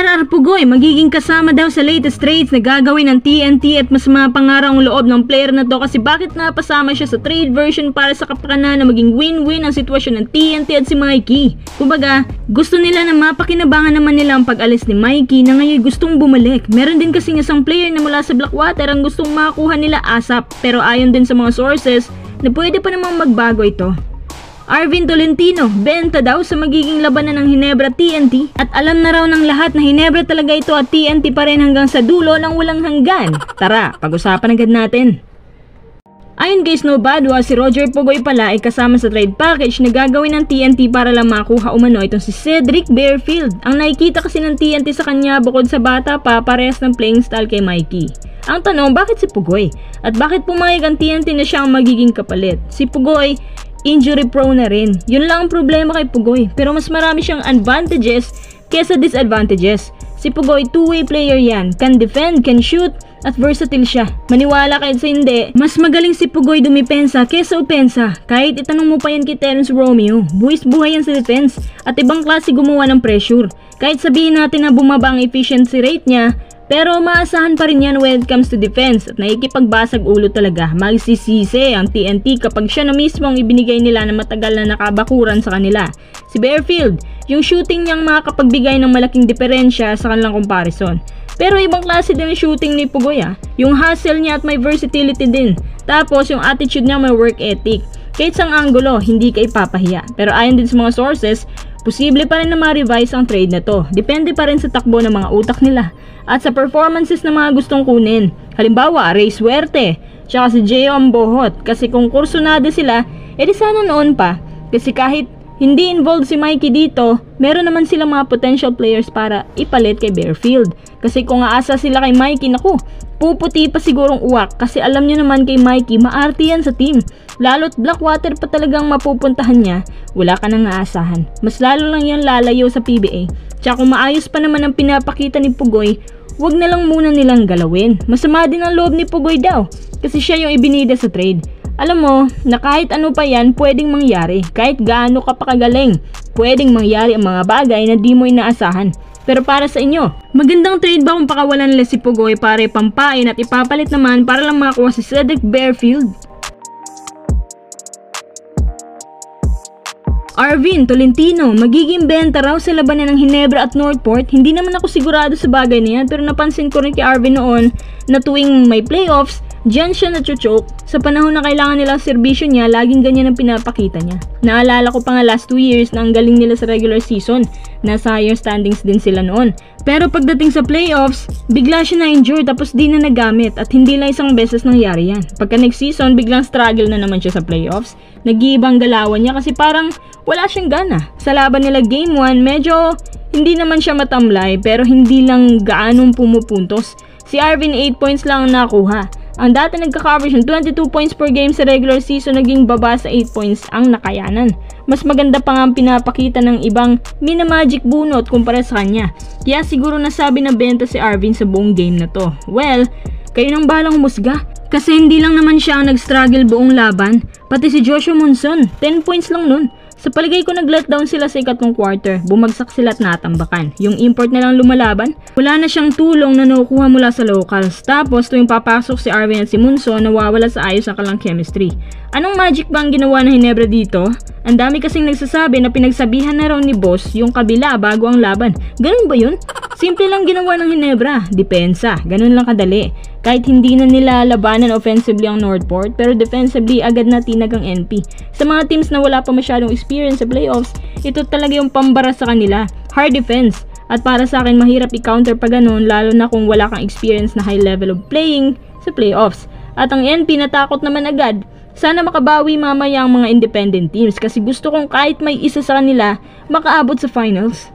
RR Pugoy magiging kasama daw sa latest trades na gagawin ng TNT at mas mapangarang ang loob ng player na to kasi bakit napasama siya sa trade version para sa kapakanan na maging win-win ang sitwasyon ng TNT at si Mikey. Kumbaga, gusto nila na mapakinabangan naman nila ang pag-alis ni Mikey na ngayon gustong bumalik. Meron din kasing isang player na mula sa Blackwater ang gustong makuha nila ASAP pero ayon din sa mga sources na pwede pa namang magbago ito. Arvin Tolentino, benta daw sa magiging labanan ng Ginebra TNT at alam na raw ng lahat na Ginebra talaga ito at TNT pa rin hanggang sa dulo ng walang hanggan. Tara, pag-usapan agad natin. Ayon kay Snowbadwa, si Roger Pugoy pala ay kasama sa trade package na gagawin ng TNT para lang makuha umano itong si Cedric Bearfield. Ang nakikita kasi ng TNT sa kanya bukod sa bata pa parehas ng playing style kay Mikey. Ang tanong, bakit si Pugoy? At bakit pumayag ang TNT na siya ang magiging kapalit? Si Pugoy, injury prone na rin. Yun lang ang problema kay Pugoy. Pero mas marami siyang advantages kesa disadvantages. Si Pugoy, two-way player yan. Can defend, can shoot, at versatile siya. Maniwala kahit sa hindi, mas magaling si Pugoy dumipensa kesa opensa. Kahit itanong mo pa yan kay Terence Romeo, buwis buhay yan sa defense at ibang klase gumawa ng pressure. Kahit sabihin natin na bumaba ang efficiency rate niya, pero maasahan pa rin yan when it comes to defense at nakikipagbasag ulo talaga. Magsisisi ang TNT kapag siya na mismo ang ibinigay nila na matagal na nakabakuran sa kanila. Si Bearfield, yung shooting niyang makakapagbigay ng malaking diferensya sa kanilang comparison. Pero ibang klase din ang shooting ni Pugoy Yung hustle niya at may versatility din. Tapos yung attitude niya may work ethic. Kahit sang anggulo, hindi ka ipapahiya. Pero ayon din sa mga sources, posible pa rin na ma-revise ang trade na to. Depende pa rin sa takbo ng mga utak nila at sa performances ng mga gustong kunin. Halimbawa, Ray Suerte, tsaka si Gio Ambohot. Kasi kung kursunado sila, edi sana noon pa. Kasi kahit hindi involved si Mikey dito, meron naman silang mga potential players para ipalit kay Bearfield. Kasi kung aasa sila kay Mikey, naku, puputi pa sigurong uwak kasi alam nyo naman kay Mikey, maarte yan sa team. Lalo't Blackwater pa talagang mapupuntahan niya, wala ka nang aasahan. Mas lalo lang yan lalayo sa PBA. Tsaka kung maayos pa naman ang pinapakita ni Pugoy, wag na lang muna nilang galawin. Masama din ang loob ni Pugoy daw kasi siya yung ibinida sa trade. Alam mo na kahit ano pa yan pwedeng mangyari. Kahit gaano ka pa kagaling, pwedeng mangyari ang mga bagay na di mo inaasahan. Pero para sa inyo, magandang trade ba kung pakawalan nila si Pugoy para ipampain at ipapalit naman para lang makakuha si Cedric Bearfield? Arvin Tolentino, magiging benta raw sa labanan ng Ginebra at Northport. Hindi naman ako sigurado sa bagay na yan pero napansin ko rin kay Arvin noon na tuwing may playoffs, diyan siya na-choke. Sa panahon na kailangan nila serbisyo niya, laging ganyan ang pinapakita niya. Naalala ko pa nga last 2 years na ang galing nila sa regular season. Nasa higher standings din sila noon. Pero pagdating sa playoffs, bigla siya na-injure tapos di na nagamit at hindi lang isang beses nangyari yan. Pagka next season, biglang struggle na naman siya sa playoffs. Nag-iibang galawan niya kasi parang wala siyang gana. Sa laban nila game 1, medyo hindi naman siya matamlay pero hindi lang gaanong pumupuntos. Si Arvin 8 points lang ang nakuha. Ang dati nagka-coverage ng 22 points per game sa regular season, naging baba sa 8 points ang nakayanan. Mas maganda pa nga ang pinapakita ng ibang minamagic bunot kumpara sa kanya. Kaya siguro nasabi na benta si Arvin sa buong game na to. Well, kayo nang balang humusga. Kasi hindi lang naman siya ang nag-struggle buong laban. Pati si Joshua Monson, 10 points lang nun. Sa palagay ko nag-letdown sila sa ikatlong quarter, bumagsak sila at natambakan. Yung import na lang lumalaban, wala na siyang tulong na nakukuha mula sa locals. Tapos tuwing papasok si Arvin at si Monson, nawawala sa ayos ang kalang chemistry. Anong magic ba ang ginawa ng Ginebra dito? Ang dami kasing nagsasabi na pinagsabihan na raw ni boss yung kabila bago ang laban. Ganun ba yun? Simple lang ginawa ng Ginebra, depensa, ganun lang kadali. Kahit hindi na nila labanan offensively ang Northport, pero defensively agad na tinag ang NP. Sa mga teams na wala pa masyadong experience sa playoffs, ito talaga yung pambara sa kanila, hard defense. At para sa akin mahirap i-counter pa ganun, lalo na kung wala kang experience na high level of playing sa playoffs. At ang NP natakot naman agad. Sana makabawi mamaya ang mga independent teams kasi gusto kong kahit may isa sa kanila makaabot sa finals.